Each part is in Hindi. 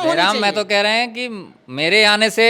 होनी जयराम चाहिए। मैं तो कह रहे हैं कि मेरे आने से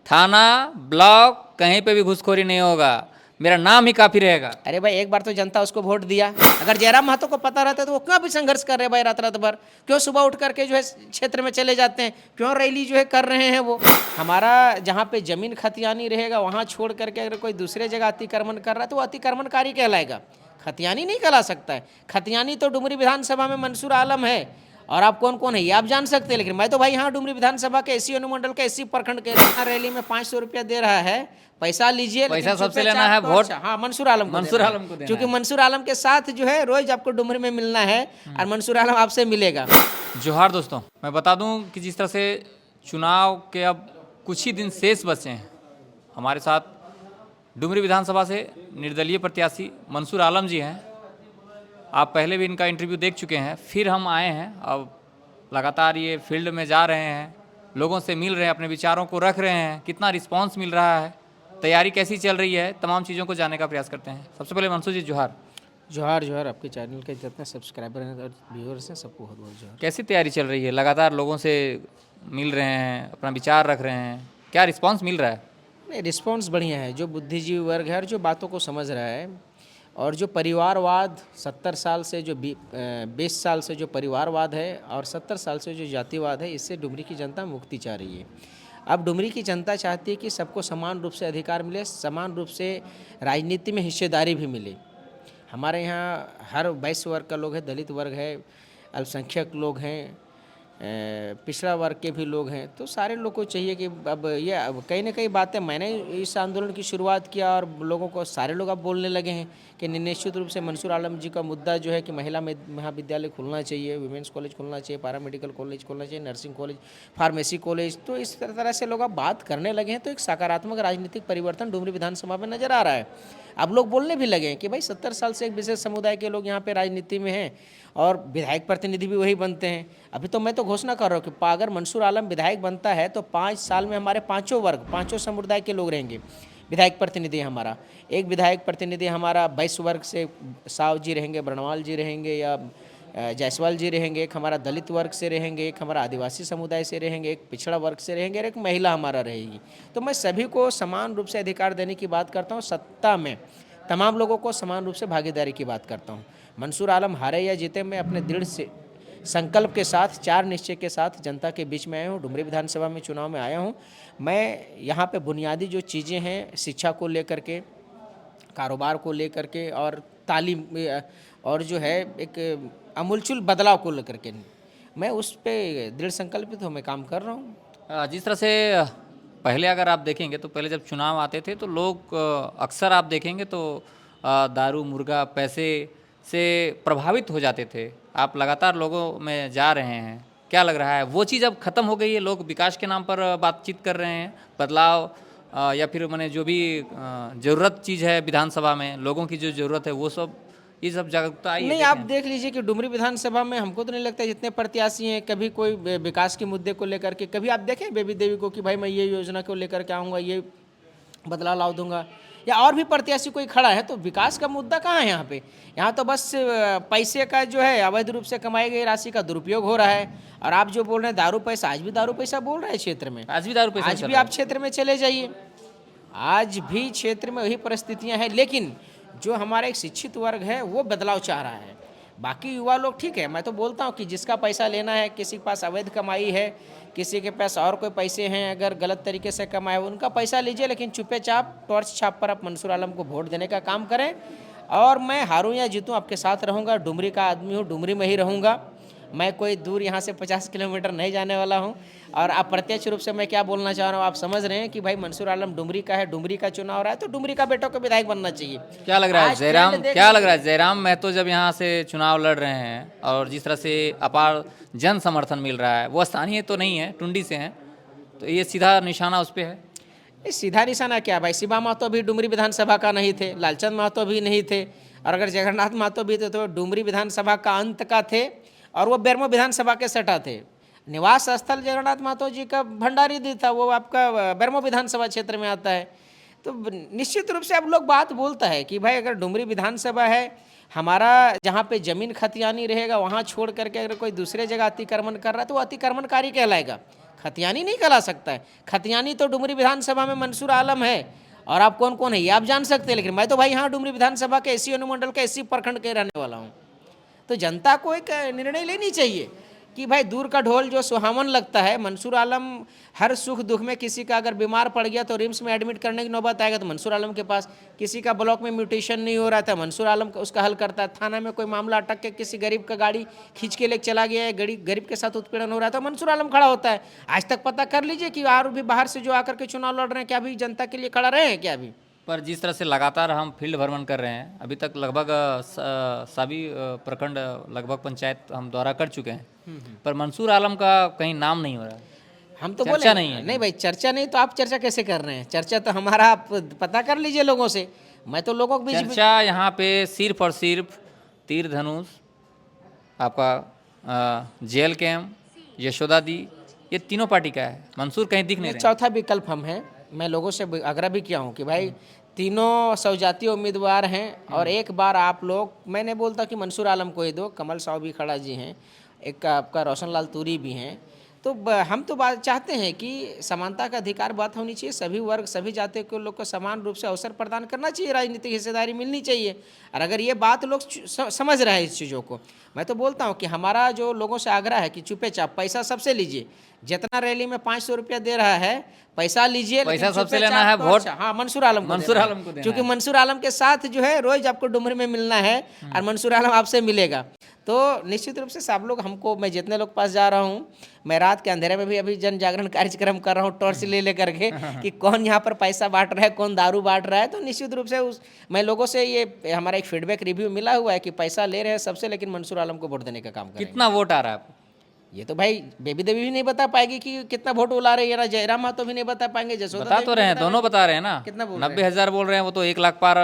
थाना ब्लॉक कहीं पे भी घुसखोरी नहीं होगा, मेरा नाम ही काफी रहेगा। अरे भाई एक बार तो जनता उसको वोट दिया, अगर जयराम महतो को पता रहता तो वो क्यों भी संघर्ष कर रहे हैं भाई, रात रात भर क्यों सुबह उठ करके जो है क्षेत्र में चले जाते हैं, क्यों रैली जो है कर रहे हैं। वो हमारा जहाँ पे जमीन खतियानी रहेगा वहाँ छोड़ करके अगर कोई दूसरे जगह अतिक्रमण कर रहा है तो वो अतिक्रमणकारी कहलाएगा, खतियानी नहीं कहला सकता है। खतियानी तो डुमरी विधानसभा में मंसूर आलम है, और आप कौन कौन है ये आप जान सकते हैं, लेकिन मैं तो भाई यहाँ डुमरी विधानसभा के एसी अनुमंडल के एसी प्रखंड के रैली में 500 रुपया दे रहा है, पैसा लीजिए, पैसा लेकिन सबसे चुपचाप लेना है, तो वोट अच्छा, हाँ मंसूर आलम को मंसूर देना है। आलम को देना क्योंकि है। मंसूर आलम के साथ जो है रोज आपको डुमरी में मिलना है और मंसूर आलम आपसे मिलेगा। जोहार दोस्तों, मैं बता दूं कि जिस तरह से चुनाव के अब कुछ ही दिन शेष बचे हैं, हमारे साथ डुमरी विधानसभा से निर्दलीय प्रत्याशी मंसूर आलम जी हैं। आप पहले भी इनका इंटरव्यू देख चुके हैं, फिर हम आए हैं, अब लगातार ये फील्ड में जा रहे हैं, लोगों से मिल रहे हैं, अपने विचारों को रख रहे हैं, कितना रिस्पांस मिल रहा है, तैयारी कैसी चल रही है, तमाम चीज़ों को जानने का प्रयास करते हैं। सबसे पहले मंसूर जी जोहार। जोहार जोहार, आपके चैनल के जितने सब्सक्राइबर हैं और व्यूअर्स हैं सबको बहुत बहुत जोहार। कैसी तैयारी चल रही है? लगातार लोगों से मिल रहे हैं, अपना विचार रख रहे हैं, क्या रिस्पांस मिल रहा है? नहीं, रिस्पॉन्स बढ़िया है। जो बुद्धिजीवी वर्ग है और जो बातों को समझ रहा है, और जो परिवारवाद 70 साल से जो 20 साल से जो परिवारवाद है और 70 साल से जो जातिवाद है, इससे डुमरी की जनता मुक्ति चाह रही है। अब डुमरी की जनता चाहती है कि सबको समान रूप से अधिकार मिले, समान रूप से राजनीति में हिस्सेदारी भी मिले। हमारे यहाँ हर वैश्य वर्ग का लोग है, दलित वर्ग है, अल्पसंख्यक लोग हैं, पिछड़ा वर्ग के भी लोग हैं, तो सारे लोग को चाहिए कि अब ये अब कई ना कई बातें मैंने इस आंदोलन की शुरुआत किया और लोगों को सारे लोग अब बोलने लगे हैं कि निश्चित रूप से मंसूर आलम जी का मुद्दा जो है कि महिला महाविद्यालय खुलना चाहिए, वुमेंस कॉलेज खुलना चाहिए, पैरामेडिकल कॉलेज खुलना चाहिए, नर्सिंग कॉलेज, फार्मेसी कॉलेज, तो इस तरह से लोग अब बात करने लगे हैं। तो एक सकारात्मक राजनीतिक परिवर्तन डुमरी विधानसभा में नजर आ रहा है। अब लोग बोलने भी लगे हैं कि भाई 70 साल से एक विशेष समुदाय के लोग यहाँ पे राजनीति में हैं और विधायक प्रतिनिधि भी वही बनते हैं। अभी तो मैं तो घोषणा कर रहा हूँ कि अगर मंसूर आलम विधायक बनता है तो 5 साल में हमारे पांचों वर्ग, पांचों समुदाय के लोग रहेंगे। विधायक प्रतिनिधि हमारा, एक विधायक प्रतिनिधि हमारा वैश्य वर्ग से साव जी रहेंगे, बर्णवाल जी रहेंगे या जायसवाल जी रहेंगे, एक हमारा दलित वर्ग से रहेंगे, एक हमारा आदिवासी समुदाय से रहेंगे, एक पिछड़ा वर्ग से रहेंगे और एक महिला हमारा रहेगी। तो मैं सभी को समान रूप से अधिकार देने की बात करता हूँ, सत्ता में तमाम लोगों को समान रूप से भागीदारी की बात करता हूँ। मंसूर आलम हारे या जीते, मैं अपने दृढ़ से संकल्प के साथ, 4 निश्चय के साथ जनता के बीच में आया हूँ। डुमरी विधानसभा में चुनाव में आया हूँ। मैं यहाँ पे बुनियादी जो चीज़ें हैं, शिक्षा को लेकर के, कारोबार को लेकर के और तालीम और जो है एक अमूलचूल बदलाव को लेकर के, मैं उस पर दृढ़ संकल्पित हूँ, मैं काम कर रहा हूँ। जिस तरह से पहले अगर आप देखेंगे तो पहले जब चुनाव आते थे तो लोग अक्सर आप देखेंगे तो दारू, मुर्गा, पैसे से प्रभावित हो जाते थे। आप लगातार लोगों में जा रहे हैं, क्या लग रहा है वो चीज़ अब ख़त्म हो गई है? लोग विकास के नाम पर बातचीत कर रहे हैं, बदलाव या फिर मैंने जो भी ज़रूरत चीज़ है विधानसभा में, लोगों की जो ज़रूरत है वो सब, ये सब जागरूकता आई है? नहीं, आप देख लीजिए कि डुमरी विधानसभा में हमको तो नहीं लगता जितने प्रत्याशी हैं कभी कोई विकास के मुद्दे को लेकर के, कभी आप देखें बेबी देवी को कि भाई मैं ये योजना को लेकर के आऊँगा, ये बदलाव ला दूंगा, या और भी प्रत्याशी कोई खड़ा है, तो विकास का मुद्दा कहाँ है यहाँ पे? यहाँ तो बस पैसे का जो है अवैध रूप से कमाई गई राशि का दुरुपयोग हो रहा है। और आप जो बोल रहे हैं दारू पैसा, आज भी दारू पैसा बोल रहे हैं क्षेत्र में, आज भी दारू पैसा आज भी आप क्षेत्र में चले जाइए, आज भी क्षेत्र में वही परिस्थितियाँ हैं। लेकिन जो हमारा एक शिक्षित वर्ग है वो बदलाव चाह रहा है। बाकी युवा लोग ठीक है, मैं तो बोलता हूँ कि जिसका पैसा लेना है, किसी के पास अवैध कमाई है, किसी के पास और कोई पैसे हैं, अगर गलत तरीके से कमाए उनका पैसा लीजिए, लेकिन चुपे चाप टॉर्च छाप पर आप मंसूर आलम को वोट देने का काम करें। और मैं हारूं या जीतूं आपके साथ रहूँगा, डुमरी का आदमी हूँ, डुमरी में ही रहूँगा, मैं कोई दूर यहाँ से 50 किलोमीटर नहीं जाने वाला हूँ। और अप्रत्यक्ष रूप से मैं क्या बोलना चाह रहा हूँ आप समझ रहे हैं कि भाई मंसूर आलम डुमरी का है, डुमरी का चुनाव हो रहा है तो डुमरी का बेटों को विधायक बनना चाहिए। क्या लग रहा है आज जयराम, ट्रेंड देख क्या लग लीजिए। रहा है जयराम महतो जब यहाँ से चुनाव लड़ रहे हैं और जिस तरह से अपार जन समर्थन मिल रहा है, वो स्थानीय तो नहीं है, टुंडी से हैं, तो ये सीधा निशाना उस पर है? ये सीधा निशाना क्या भाई, शिवा महतो भी डुमरी विधानसभा का नहीं थे, लालचंद महतो भी नहीं थे, और अगर जगन्नाथ महतो भी थे तो डुमरी विधानसभा का अंत का थे और वो बेरमो विधानसभा के सटा थे। निवास स्थल जगन्नाथ महतो जी का भंडारी दी था, वो आपका बेरमो विधानसभा क्षेत्र में आता है। तो निश्चित रूप से अब लोग बात बोलता है कि भाई अगर डुमरी विधानसभा है, हमारा जहाँ पे जमीन खतियानी रहेगा वहाँ छोड़ करके अगर कोई दूसरे जगह अतिक्रमण कर रहा है तो वो अतिक्रमणकारी कहलाएगा, खतियानी नहीं कहला सकता है। खतियानी तो डुमरी विधानसभा में मंसूर आलम है, और आप कौन कौन है ये आप जान सकते हैं, लेकिन मैं तो भाई यहाँ डुमरी विधानसभा के एसी अनुमंडल के एसी प्रखंड के रहने वाला हूँ। तो जनता को एक निर्णय लेनी चाहिए कि भाई दूर का ढोल जो सुहावन लगता है, मंसूर आलम हर सुख दुख में, किसी का अगर बीमार पड़ गया तो रिम्स में एडमिट करने की नौबत आएगा तो मंसूर आलम के पास, किसी का ब्लॉक में म्यूटेशन नहीं हो रहा था मंसूर आलम उसका हल करता है, थाना में कोई मामला अटक के किसी गरीब का गाड़ी खींच के लेके चला गया है, गरीब के साथ उत्पीड़न हो रहा है तो मंसूर आलम खड़ा होता है। आज तक पता कर लीजिए कि और भी बाहर से जो आकर के चुनाव लड़ रहे हैं क्या अभी जनता के लिए खड़ा रहे हैं क्या अभी? पर जिस तरह से लगातार हम फील्ड भ्रमण कर रहे हैं, अभी तक लगभग सभी प्रखंड लगभग पंचायत हम दौरा कर चुके हैं, पर मंसूर आलम का कहीं नाम नहीं हो रहा है। हम तो चर्चा बोले नहीं है। नहीं भाई, चर्चा नहीं तो आप चर्चा कैसे कर रहे हैं? चर्चा तो हमारा आप पता कर लीजिए लोगों से। मैं तो लोगों के बीच चर्चा यहाँ पे सिर्फ और सिर्फ तीर धनुष, आपका जेल कैम्प, यशोदा दी, ये तीनों पार्टी का है। मंसूर कहीं दिख नहीं रहे। चौथा विकल्प हम हैं। मैं लोगों से आग्रह भी किया हूँ कि भाई तीनों सौजातीय उम्मीदवार हैं और एक बार आप लोग, मैं नहीं बोलता कि मंसूर आलम को ही दो, कमल साहब भी खड़ा जी हैं, एक आपका रोशन लाल तूरी भी हैं, तो हम तो बात चाहते हैं कि समानता का अधिकार बात होनी चाहिए, सभी वर्ग सभी जाति के लोग को समान रूप से अवसर प्रदान करना चाहिए, राजनीतिक हिस्सेदारी मिलनी चाहिए। और अगर ये बात लोग समझ रहे हैं इस चीज़ों को, मैं तो बोलता हूँ कि हमारा जो लोगों से आग्रह है कि चुपे चाप पैसा सबसे लीजिए, जितना रैली में 500 रुपया दे रहा है पैसा लीजिए, पैसा सबसे लेना है, वोट हाँ मंसूर आलम को देना क्योंकि मंसूर आलम के साथ जो है रोज आपको डुमरी में मिलना है और मंसूर आलम आपसे मिलेगा। तो निश्चित रूप से सब लोग हमको, मैं जितने लोग पास जा रहा हूँ, मैं रात के अंधेरे में भी अभी जन जागरण कार्यक्रम कर रहा हूँ टॉर्च ले करके कि कौन यहाँ पर पैसा बांट रहा है, कौन दारू बांट रहा है। तो निश्चित रूप से मैं लोगों से ये हमारा एक फीडबैक रिव्यू मिला हुआ है कि पैसा ले रहे हैं सबसे, लेकिन मंसूर आलम को वोट देने का काम करेंगे। कितना वोट आ रहा है आपको? ये तो भाई बेबी देवी भी नहीं बता पाएगी कि कितना वोट उला रहे हैं, जयराम महतो भी नहीं बता पाएंगे, जसोदा बता तो रहे हैं, दोनों बता रहे हैं ना। कितना बोल रहे हैं? 90,000 बोल रहे हैं, वो तो 1 लाख पार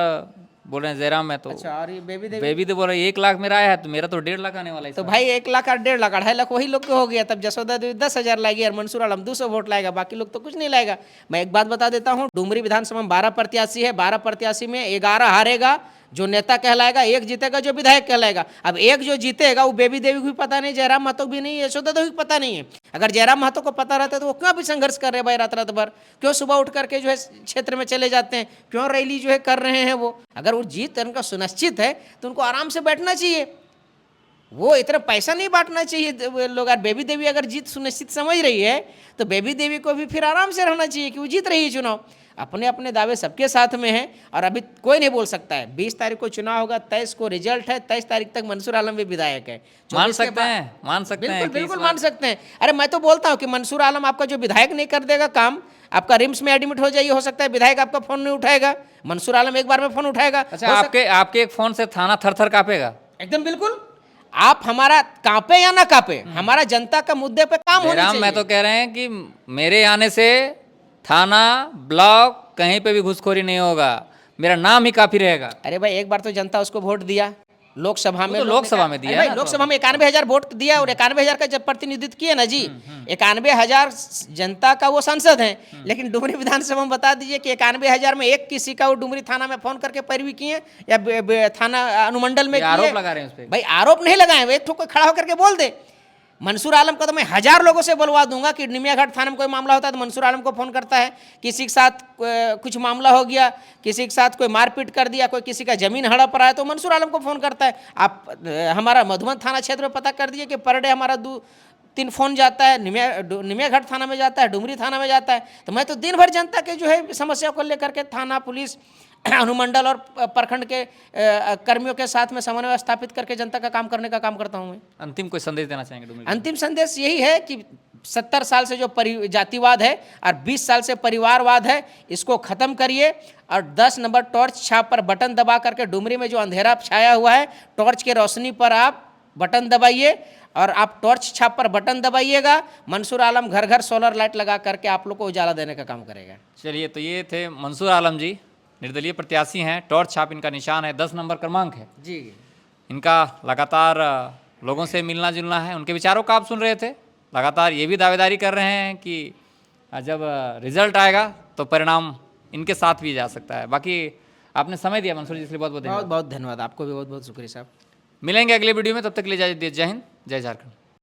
बोल रहे हैं जयराम में। तो अच्छा, और ये बेबी देवी बेबी तो बोल रहे हैं 1 लाख मेरा आया है, तो मेरा तो 1.5 लाख आने वाला है। तो भाई 1 लाख और 1.5 लाख 2.5 लाख वही लोग को हो गया। तब जसोदा देवी 10,000 लाएगी और मंसूर आलम 200 वोट लाएगा, बाकी लोग तो कुछ नहीं लाएगा। मैं एक बात बता देता हूँ, डुमरी विधानसभा में 12 प्रत्याशी है, 12 प्रत्याशी में 11 हारेगा जो नेता कहलाएगा, 1 जीतेगा जो विधायक कहलाएगा। अब 1 जो जीतेगा वो बेबी देवी को भी पता नहीं, जयराम महतो भी नहीं, यशोदा देवी को पता नहीं है। अगर जयराम महतो को पता रहता तो वो क्यों भी संघर्ष कर रहे हैं भाई रात रात भर, क्यों सुबह उठ करके जो है क्षेत्र में चले जाते हैं, क्यों रैली जो है कर रहे हैं वो? अगर वो जीत उनका सुनिश्चित है तो उनको आराम से बैठना चाहिए, वो इतना पैसा नहीं बांटना चाहिए लोग। और बेबी देवी अगर जीत सुनिश्चित समझ रही है तो बेबी देवी को भी फिर आराम से रहना चाहिए कि वो जीत रही है चुनाव। अपने अपने दावे सबके साथ में हैं और अभी कोई नहीं बोल सकता है। 20 तारीख को चुनाव होगा, 23 को रिजल्ट है, 23 तारीख तक मंसूर आलम भी विधायक है। मान सकते हैं बिल्कुल मान सकते हैं। अरे मैं तो बोलता हूँ कि मंसूर आलम आपका जो विधायक नहीं कर देगा काम, आपका रिम्स में एडमिट हो जाइए, हो सकता है विधायक आपका फोन नहीं उठाएगा, मंसूर आलम एक बार में फोन उठाएगा। अच्छा, आपके एक फोन से थाना थर थर कांपेगा? एकदम बिल्कुल। आप हमारा कांपे या ना कांपे, हमारा जनता का मुद्दे पे काम होना चाहिए। मैं तो कह रहे हैं कि मेरे आने से थाना ब्लॉक कहीं पे भी घुसखोरी नहीं होगा, मेरा नाम ही काफी रहेगा। अरे भाई एक बार तो जनता उसको वोट दिया लोकसभा में, लोकसभा में दिया, लोकसभा में 91,000 वोट दिया और 91,000 का जब प्रतिनिधित्व किया ना जी, 91,000 जनता का वो सांसद हैं। लेकिन डुमरी विधानसभा में बता दीजिए कि 91,000 में एक किसी का वो डुमरी थाना में फोन करके पैरवी किए या थाना अनुमंडल में आरोप लगा रहे हैं उस पे। भाई आरोप नहीं लगाए, एक ठोक खड़ा होकर के बोल दे। मंसूर आलम को तो मैं 1000 लोगों से बुलवा दूंगा कि निमिया घाट थाना में कोई मामला होता है तो मंसूर आलम को फोन करता है, किसी के साथ कुछ मामला हो गया, किसी के साथ कोई मारपीट कर दिया, कोई किसी का जमीन हड़प रहा है तो मंसूर आलम को फोन करता है। आप हमारा मधुबन थाना क्षेत्र में पता कर दिए कि पर डे हमारा 2-3 फोन जाता है, निमिया घाट थाना में जाता है, डुमरी थाना में जाता है। तो मैं तो दिन भर जनता के जो है समस्या को लेकर के थाना पुलिस अनुमंडल और प्रखंड के कर्मियों के साथ में समन्वय स्थापित करके जनता का काम करने का काम करता हूं मैं। अंतिम कोई संदेश देना चाहेंगे डुमरी? अंतिम संदेश यही है कि 70 साल से जो जातिवाद है और 20 साल से परिवारवाद है, इसको खत्म करिए और 10 नंबर टॉर्च छाप पर बटन दबा करके डुमरी में जो अंधेरा छाया हुआ है, टॉर्च के रोशनी पर आप बटन दबाइए और आप टॉर्च छाप पर बटन दबाइएगा। मंसूर आलम घर घर सोलर लाइट लगा करके आप लोग को उजाला देने का काम करेगा। चलिए, तो ये थे मंसूर आलम जी, निर्दलीय प्रत्याशी हैं, टॉर्च छाप इनका निशान है, 10 नंबर क्रमांक है जी। इनका। लगातार लोगों से मिलना जुलना है, उनके विचारों का आप सुन रहे थे। लगातार ये भी दावेदारी कर रहे हैं कि जब रिजल्ट आएगा तो परिणाम इनके साथ भी जा सकता है। बाकी आपने समय दिया मंसूर जी, इसलिए बहुत बहुत बहुत धन्यवाद। बहुत धन्यवाद, आपको भी बहुत बहुत शुक्रिया साहब। मिलेंगे अगले वीडियो में, तब तक के लिए इजाजत दीजिए। जय हिंद, जय झारखंड।